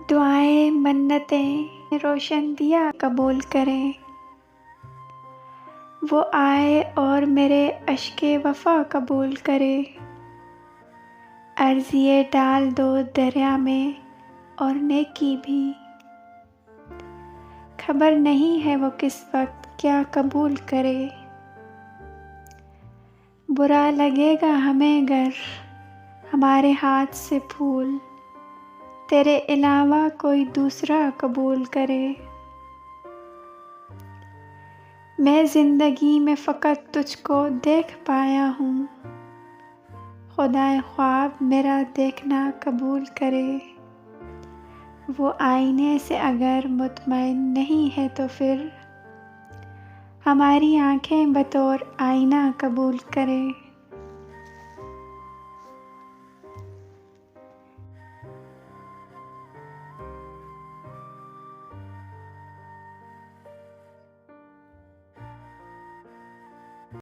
दुआएं मन्नतें रोशन दिया कबूल करे। वो आए और मेरे अश्के वफ़ा कबूल करे। अर्ज़ ये डाल दो दरिया में और नेकी भी। खबर नहीं है वो किस वक्त क्या कबूल करे। बुरा लगेगा हमें गर हमारे हाथ से फूल तेरे अलावा कोई दूसरा कबूल करे। मैं ज़िंदगी में फ़कत तुझको देख पाया हूँ। खुदाए ख्वाब मेरा देखना कबूल करे। वो आईने से अगर मुतमईन नहीं है तो फिर हमारी आँखें बतौर आईना कबूल करे।